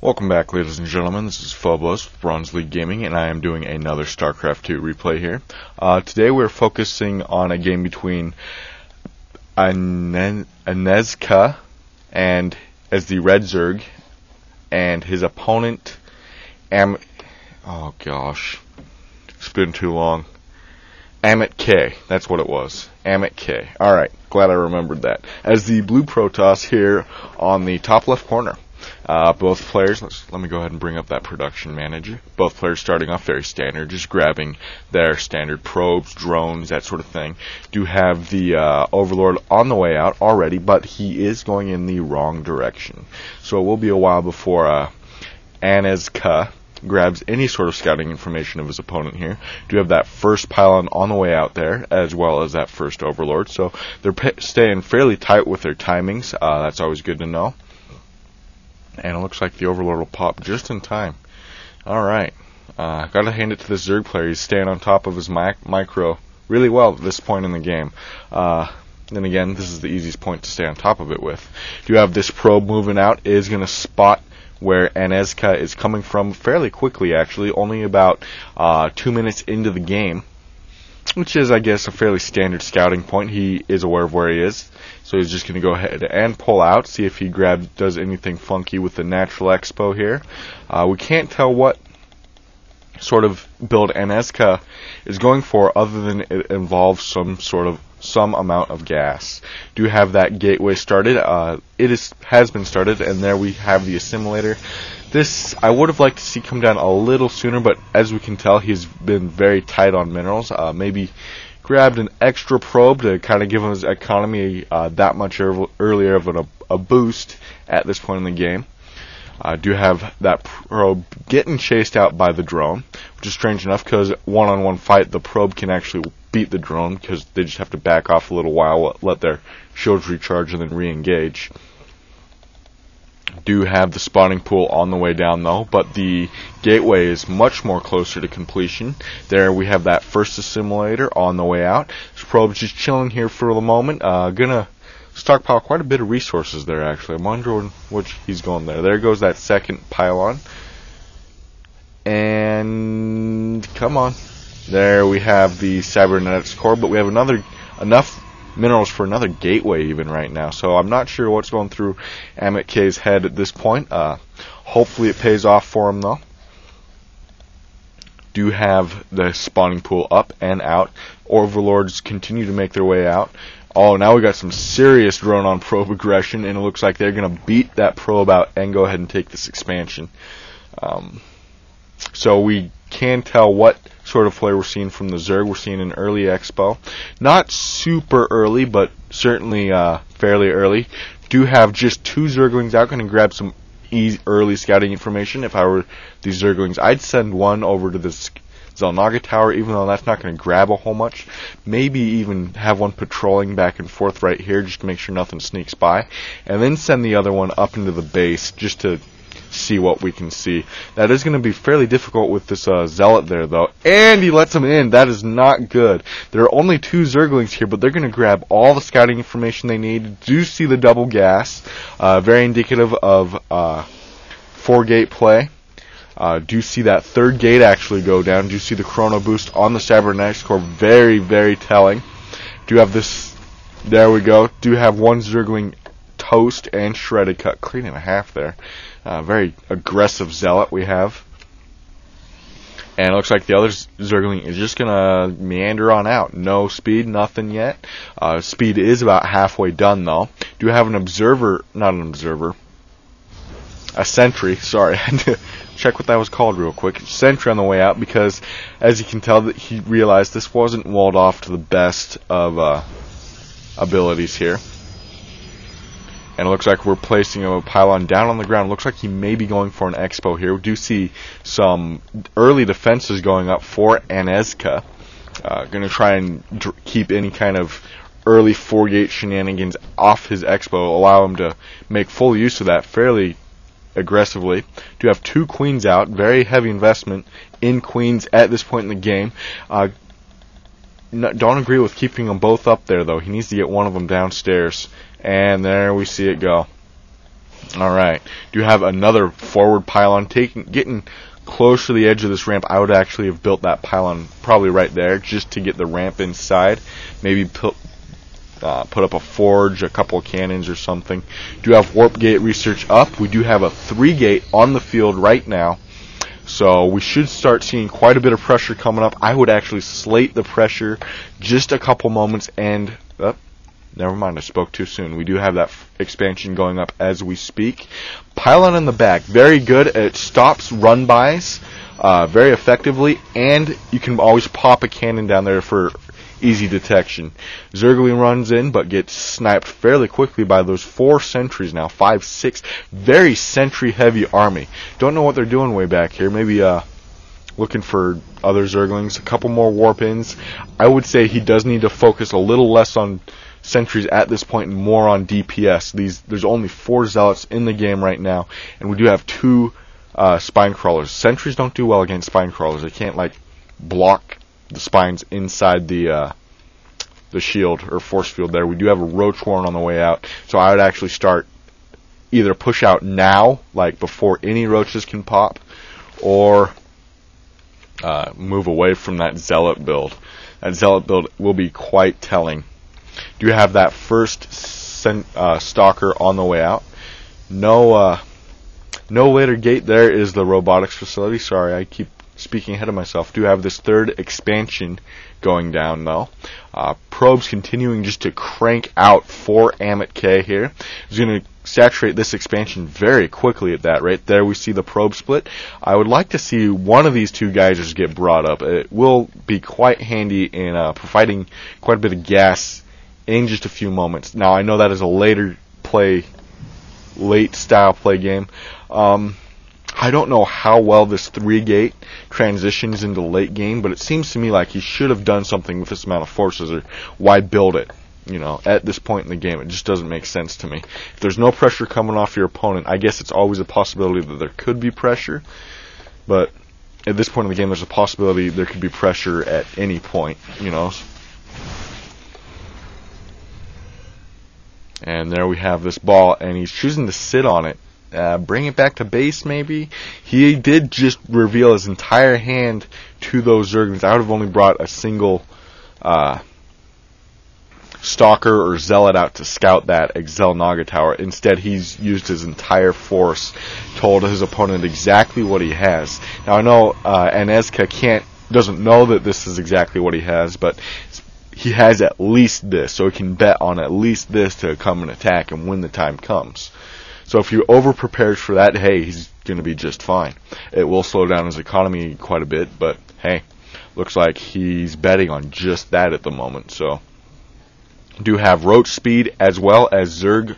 Welcome back, ladies and gentlemen. This is Phobos with BronzeLeagueGaming, and I am doing another Starcraft 2 replay here. Today we're focusing on a game between Anezka and as the Red Zerg, and his opponent oh gosh, it's been too long. Amitk, that's what it was. Amitk. Alright, glad I remembered that. As the Blue Protoss here on the top left corner. Both players, let me go ahead and bring up that production manager. Both players starting off very standard, just grabbing their standard probes, drones, that sort of thing. Do have the Overlord on the way out already, but he is going in the wrong direction. So it will be a while before Anezka grabs any sort of scouting information of his opponent here. Do have that first pylon on the way out there, as well as that first Overlord. So they're staying fairly tight with their timings. That's always good to know. And it looks like the Overlord will pop just in time. Alright. Gotta hand it to this Zerg player. He's staying on top of his micro really well at this point in the game. Then again, this is the easiest point to stay on top of it with. Do you have this probe moving out? It is going to spot where Anezka is coming from fairly quickly, actually. Only about 2 minutes into the game. Which is, I guess, a fairly standard scouting point. He is aware of where he is. So he's just going to go ahead and pull out, see if he does anything funky with the natural expo here. We can't tell what sort of build Anezka is going for, other than it involves some amount of gas. Do have that gateway started. Has been started, and there we have the assimilator. This I would have liked to see come down a little sooner, but as we can tell, he's been very tight on minerals. Maybe grabbed an extra probe to kind of give him his economy that much earlier of a boost at this point in the game. Do have that probe getting chased out by the drone, which is strange enough because one-on-one fight, the probe can actually beat the drone because they just have to back off a little while, let their shields recharge, and then re-engage. Do have the spawning pool on the way down though, but the gateway is much more closer to completion. There we have that first assimilator on the way out. This probe's just chilling here for the moment. Gonna stockpile quite a bit of resources there, actually. I'm wondering which he's going there. There goes that second pylon. And come on. There we have the cybernetics core, but we have enough minerals for another gateway even right now. So I'm not sure what's going through Amitk's head at this point. Hopefully it pays off for him though. Do have the spawning pool up and out. Overlords continue to make their way out. Oh, now we got some serious drone on probe aggression, and it looks like they're going to beat that probe out and go ahead and take this expansion. So we can tell what sort of play we're seeing from the Zerg. We're seeing an early expo. Not super early, but certainly fairly early. Do have just 2 Zerglings out. Going to grab some early scouting information. If I were these Zerglings, I'd send one over to this Zelnaga Tower, even though that's not going to grab a whole much. Maybe even have one patrolling back and forth right here just to make sure nothing sneaks by. And then send the other one up into the base just to see what we can see. That is going to be fairly difficult with this Zealot there, though. And he lets him in. That is not good. There are only 2 Zerglings here, but they're going to grab all the scouting information they need. Do see the double gas. Very indicative of 4-gate play. Do see that 3rd gate actually go down. Do see the chrono boost on the cybernetics core. Very, very telling. Do have this. There we go. Do have one Zergling toast and shredded, cut clean in half there. Very aggressive Zealot we have. And it looks like the other Zergling is just going to meander on out. No speed, nothing yet. Speed is about halfway done though. Do have an observer, not an observer, a sentry, sorry, I had to check what that was called real quick. Sentry on the way out, because as you can tell, that he realized this wasn't walled off to the best of abilities here. And it looks like we're placing a pylon down on the ground. Looks like he may be going for an expo here. We do see some early defenses going up for Anezka. Going to try and keep any kind of early 4-gate shenanigans off his expo. Allow him to make full use of that fairly aggressively. Do have 2 queens out. Very heavy investment in queens at this point in the game. Don't agree with keeping them both up there though. He needs to get one of them downstairs. And there we see it go. Alright, do have another forward pylon getting close to the edge of this ramp. I would actually have built that pylon probably right there just to get the ramp inside. Maybe put up a forge, a couple of cannons or something. Do have warp gate research up. We do have a 3 gate on the field right now. So we should start seeing quite a bit of pressure coming up. I would actually slate the pressure just a couple moments and... never mind, I spoke too soon. We do have that expansion going up as we speak. Pylon in the back, very good. It stops run-bys very effectively, and you can always pop a cannon down there for easy detection. Zergling runs in, but gets sniped fairly quickly by those 4 sentries now. 5, 6, very sentry-heavy army. Don't know what they're doing way back here. Maybe looking for other Zerglings. A couple more warp-ins. I would say he does need to focus a little less on sentries at this point and more on DPS. There's only 4 zealots in the game right now, and we do have 2 spine crawlers. Sentries don't do well against spine crawlers. They can't like block the spines inside the shield or force field there. We do have a roach warren on the way out, so I would actually start either push out now, like before any roaches can pop, or move away from that zealot build. That zealot build will be quite telling. Do you have that first stalker on the way out? No later gate there is the robotics facility. Sorry, I keep speaking ahead of myself. Do have this 3rd expansion going down though. Probes continuing just to crank out 4 amitk here. It's going to saturate this expansion very quickly at that rate. There we see the probe split. I would like to see one of these 2 geysers get brought up. It will be quite handy in providing quite a bit of gas in just a few moments. Now I know that is a late style play game. I don't know how well this 3 gate transitions into late game, but it seems to me like he should have done something with this amount of forces, or why build it? You know, at this point in the game, it just doesn't make sense to me. If there's no pressure coming off your opponent, I guess it's always a possibility that there could be pressure, but at this point in the game, there's a possibility there could be pressure at any point, you know. And there we have this ball, and he's choosing to sit on it. Bring it back to base, maybe? He did just reveal his entire hand to those Zerglings. I would have only brought a single Stalker or Zealot out to scout that Exel Naga Tower. Instead, he's used his entire force, told his opponent exactly what he has. Now, I know Anezka doesn't know that this is exactly what he has, but he has at least this, so he can bet on at least this to come and attack him when the time comes. So if you're over-prepared for that, hey, he's going to be just fine. It will slow down his economy quite a bit, but hey, looks like he's betting on just that at the moment. So do have roach speed as well as Zerg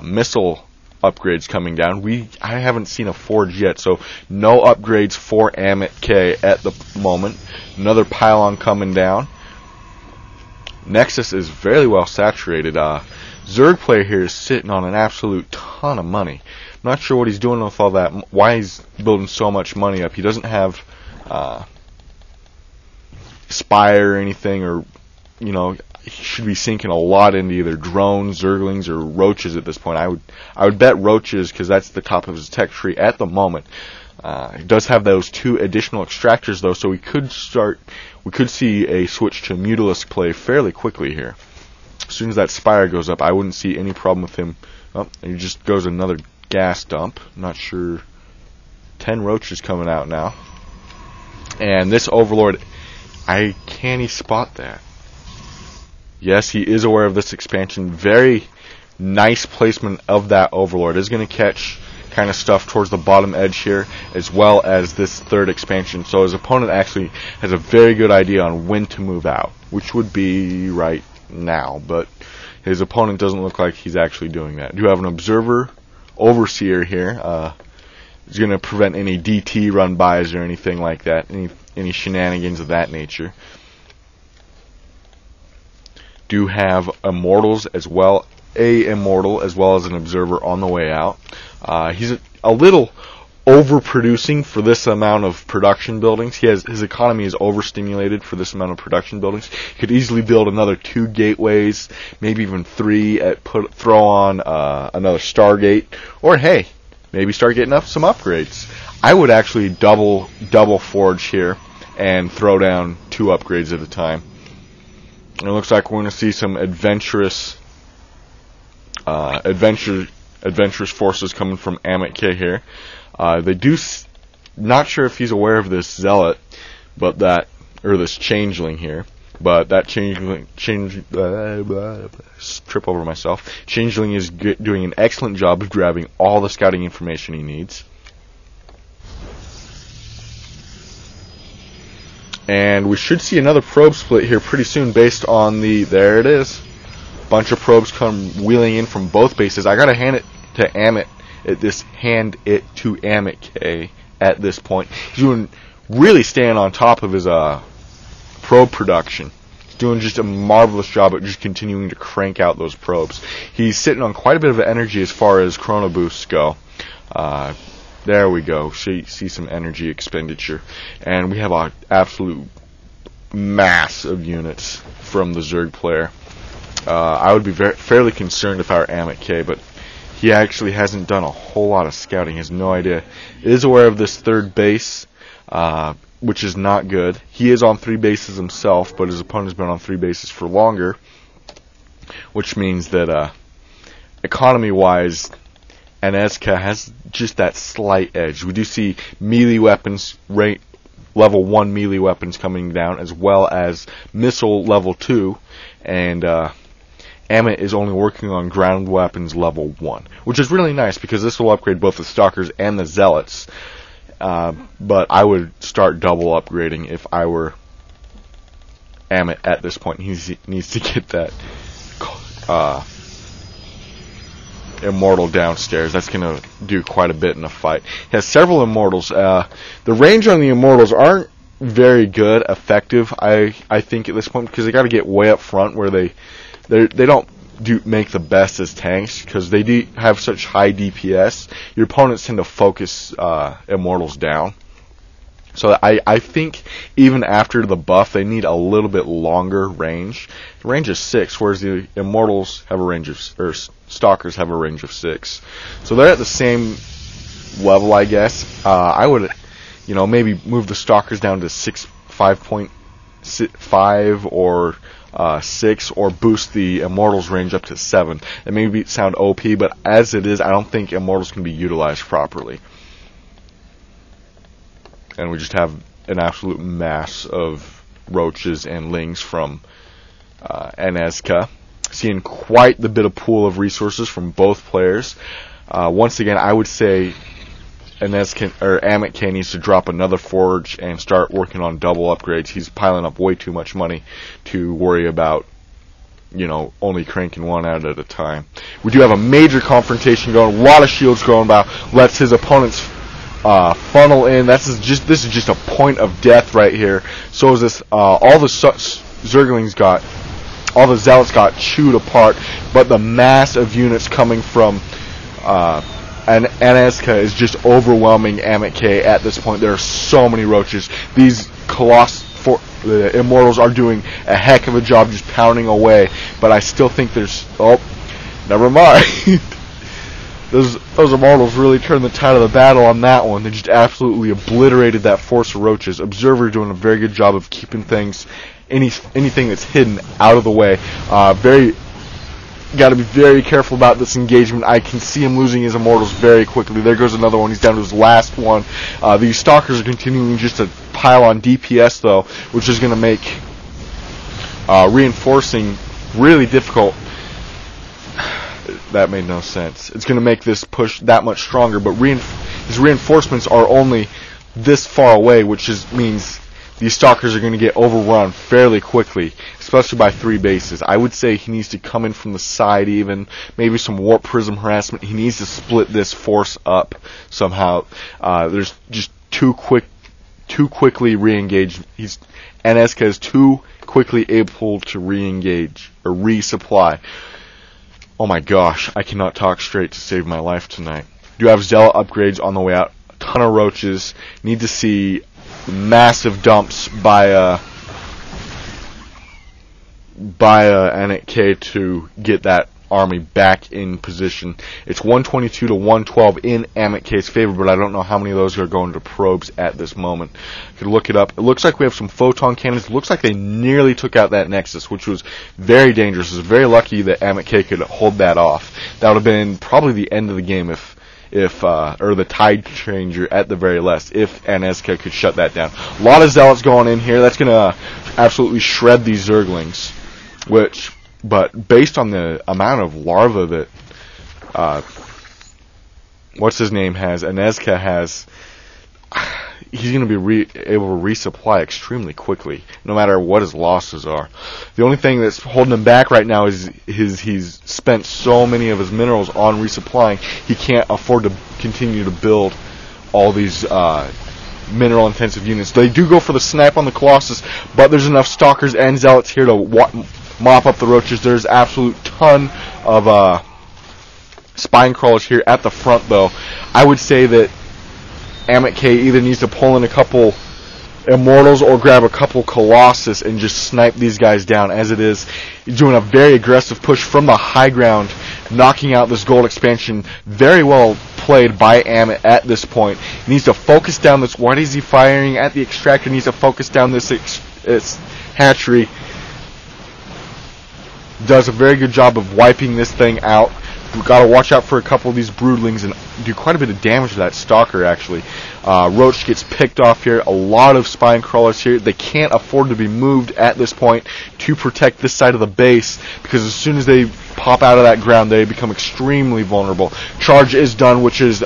missile upgrades coming down. I haven't seen a forge yet, so no upgrades for amitk at the moment. Another pylon coming down. Nexus is very well saturated. Zerg player here is sitting on an absolute ton of money. I'm not sure what he's doing with all that, why he's building so much money up. He doesn't have Spire or anything, or, you know, he should be sinking a lot into either drones, Zerglings, or roaches at this point. I would bet roaches, because that's the top of his tech tree at the moment. He does have those 2 additional extractors though, so we could see a switch to Mutalisk play fairly quickly here. As soon as that Spire goes up, I wouldn't see any problem with him. Oh, and he just goes another gas dump. Not sure. 10 roaches coming out now. And this Overlord, can he spot that? Yes, he is aware of this expansion. Very nice placement of that Overlord. Is going to catch kind of stuff towards the bottom edge here, as well as this 3rd expansion. So his opponent actually has a very good idea on when to move out, which would be right now, but his opponent doesn't look like he's actually doing that. Do have an observer overseer here. He's going to prevent any DT run-bys or anything like that, any shenanigans of that nature. Do have immortals as well, a immortal as well as an observer on the way out. He's a little overproducing for this amount of production buildings. His economy is overstimulated for this amount of production buildings. He could easily build another 2 gateways, maybe even 3. Throw on another Stargate, or hey, maybe start getting up some upgrades. I would actually double forge here and throw down 2 upgrades at a time. And it looks like we're going to see some adventurous forces coming from amitk here. Not sure if he's aware of this zealot, but this changeling here. But that trip over myself. Changeling is doing an excellent job of grabbing all the scouting information he needs. And we should see another probe split here pretty soon based on there it is. Bunch of probes come wheeling in from both bases. I gotta hand it to amitk at this point. He's really staying on top of his probe production. He's doing just a marvelous job at just continuing to crank out those probes. He's sitting on quite a bit of energy as far as chrono boosts go. There we go. See some energy expenditure. And we have an absolute mass of units from the Zerg player. I would be fairly concerned if I were amitk, but he actually hasn't done a whole lot of scouting. He has no idea. He is aware of this 3rd base, which is not good. He is on 3 bases himself, but his opponent has been on 3 bases for longer, which means that economy-wise, Anezka has just that slight edge. We do see melee weapons, level 1 melee weapons coming down, as well as missile level 2, and Amit is only working on ground weapons level 1, which is really nice because this will upgrade both the Stalkers and the Zealots. But I would start double upgrading if I were Amit at this point. He needs to get that Immortal downstairs. That's going to do quite a bit in a fight. He has several Immortals. The range on the Immortals aren't very good, effective, I think, at this point, because they got to get way up front where they don't make the best as tanks, because they have such high DPS. Your opponents tend to focus Immortals down. So I think even after the buff, they need a little bit longer range. The range is 6, whereas the Immortals have a range of, or Stalkers have a range of 6. So they're at the same level, I guess. I would, maybe move the Stalkers down to 5.5 or 6, or boost the Immortals range up to 7. It may sound OP, but as it is, I don't think Immortals can be utilized properly. And we just have an absolute mass of roaches and lings from Anezka. Seeing quite the bit of pool of resources from both players. Once again, I would say amitk needs to drop another forge and start working on double upgrades. He's piling up way too much money to worry about, only cranking one out at a time. We do have a major confrontation going. A lot of shields going about. Lets his opponents funnel in. This is just a point of death right here. So is this. All the Zealots got chewed apart, but the mass of units coming from Anezka is just overwhelming amitk at this point. There are so many roaches. These the Immortals are doing a heck of a job just pounding away, but I still think there's... Oh, never mind. Those Immortals really turned the tide of the battle on that one. They just absolutely obliterated that force of roaches. Observer doing a very good job of keeping anything that's hidden out of the way. Got to be very careful about this engagement. I can see him losing his Immortals very quickly. There goes another one. He's down to his last one. These Stalkers are continuing just to pile on DPS, though, which is going to make reinforcing really difficult. That made no sense. It's going to make this push that much stronger, but his reinforcements are only this far away, which means these Stalkers are going to get overrun fairly quickly, especially by 3 bases. I would say he needs to come in from the side even, maybe some Warp Prism harassment. He needs to split this force up somehow. There's just too quickly re-engage. Anezka is too quickly able to re-engage or resupply. Oh my gosh, I cannot talk straight to save my life tonight. Do have Zealot upgrades on the way out. ton of roaches. Need to see massive dumps by amitk to get that army back in position. It's 122 to 112 in amitk's favor, but I don't know how many of those are going to probes at this moment. You can look it up. It looks like we have some photon cannons. It looks like they nearly took out that nexus, which was very dangerous. It was very lucky that amitk could hold that off. That would have been probably the end of the game or the tide changer at the very least, if Anezka could shut that down. A lot of zealots going in here. That's going to absolutely shred these zerglings, but based on the amount of larvae that what's his name has, Anezka has, he's going to be able to resupply extremely quickly, no matter what his losses are. The only thing that's holding him back right now is he's spent so many of his minerals on resupplying, he can't afford to continue to build all these mineral-intensive units. They do go for the snipe on the Colossus, but there's enough stalkers and zealots here to mop up the roaches. There's absolute ton of spine crawlers here at the front, though. I would say that amitk either needs to pull in a couple Immortals or grab a couple Colossus and just snipe these guys down. As it is, he's doing a very aggressive push from the high ground, knocking out this gold expansion. Very well played by Amit at this point. He needs to focus down this. Why is he firing at the extractor? He needs to focus down this hatchery. Does a very good job of wiping this thing out. We've got to watch out for a couple of these broodlings and do quite a bit of damage to that stalker, actually. Roach gets picked off here. A lot of spine crawlers here. They can't afford to be moved at this point to protect this side of the base, because as soon as they pop out of that ground, they become extremely vulnerable. Charge is done, which is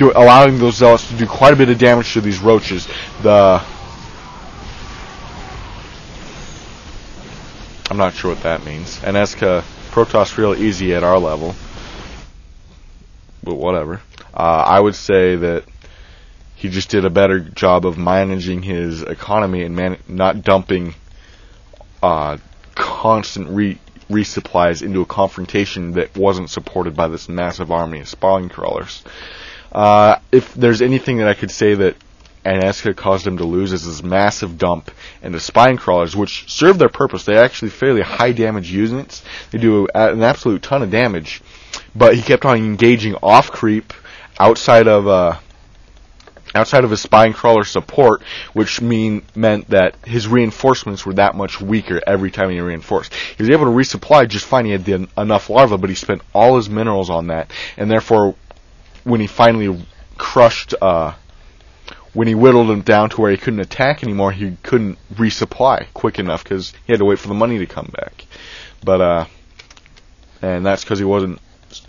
allowing those zealots to do quite a bit of damage to these roaches. I'm not sure what that means. Anezka, Protoss real easy at our level. But whatever. I would say that he just did a better job of managing his economy and not dumping constant resupplies into a confrontation that wasn't supported by this massive army of spine crawlers. If there's anything that I could say that Anezka caused him to lose, is this massive dump into spine crawlers, which serve their purpose. They're actually fairly high damage units. They do an absolute ton of damage, but he kept on engaging off creep outside of his spine crawler support, which meant that his reinforcements were that much weaker every time he reinforced. He was able to resupply just fine. He had enough larvae, but he spent all his minerals on that, and therefore, when he finally when he whittled him down to where he couldn't attack anymore, he couldn't resupply quick enough because he had to wait for the money to come back. But and that's because he wasn't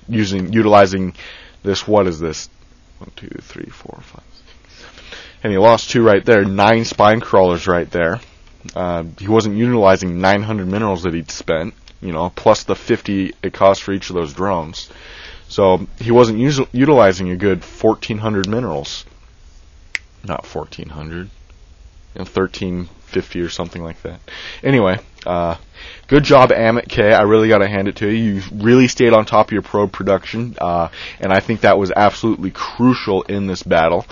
utilizing this. What is this? 1, 2, 3, 4, 5, 6, 7. And he lost 2 right there. 9 spine crawlers right there. He wasn't utilizing 900 minerals that he'd spent, plus the 50 it cost for each of those drones. So he wasn't utilizing a good 1,400 minerals. Not 1,400. 1,350 or something like that. Anyway, good job, amitk. I really got to hand it to you. You really stayed on top of your probe production, and I think that was absolutely crucial in this battle.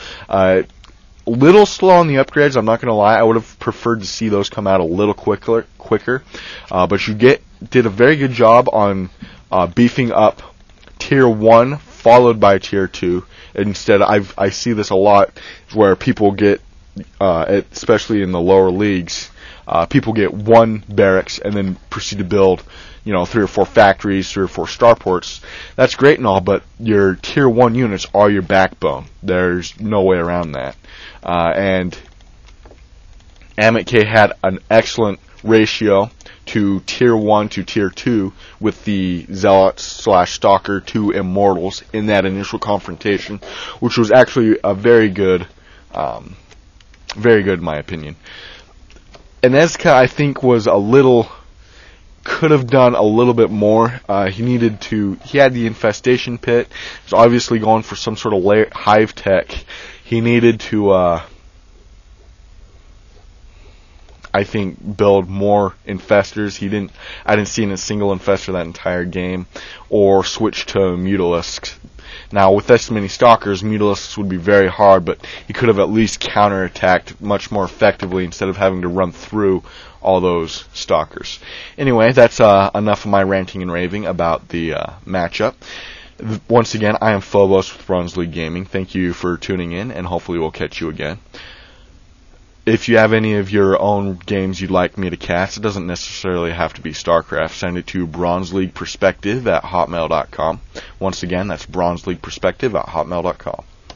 Little slow on the upgrades, I'm not going to lie. I would have preferred to see those come out a little quicker. But you did a very good job on beefing up Tier 1 followed by Tier 2. Instead, I see this a lot where people get, especially in the lower leagues, people get 1 barracks and then proceed to build, 3 or 4 factories, 3 or 4 starports. That's great and all, but your Tier 1 units are your backbone. There's no way around that. And amitk had an excellent ratio to Tier 1 to Tier 2 with the Zealots / Stalker 2 Immortals in that initial confrontation, which was actually a very good in my opinion. Anezka, I think, could have done a little bit more. He had the infestation pit. He was obviously going for some sort of hive tech. He needed to, I think, build more infestors. I didn't see a single infestor that entire game, or switch to mutalisks. Now, with this many stalkers, Mutalisks would be very hard, but he could have at least counterattacked much more effectively instead of having to run through all those stalkers. Anyway, that's enough of my ranting and raving about the matchup. Once again, I am Phobos with BronzeLeagueGaming. Thank you for tuning in, and hopefully we'll catch you again. If you have any of your own games you'd like me to cast, it doesn't necessarily have to be Starcraft. Send it to BronzeLeaguePerspective@hotmail.com. Once again, that's BronzeLeaguePerspective@hotmail.com.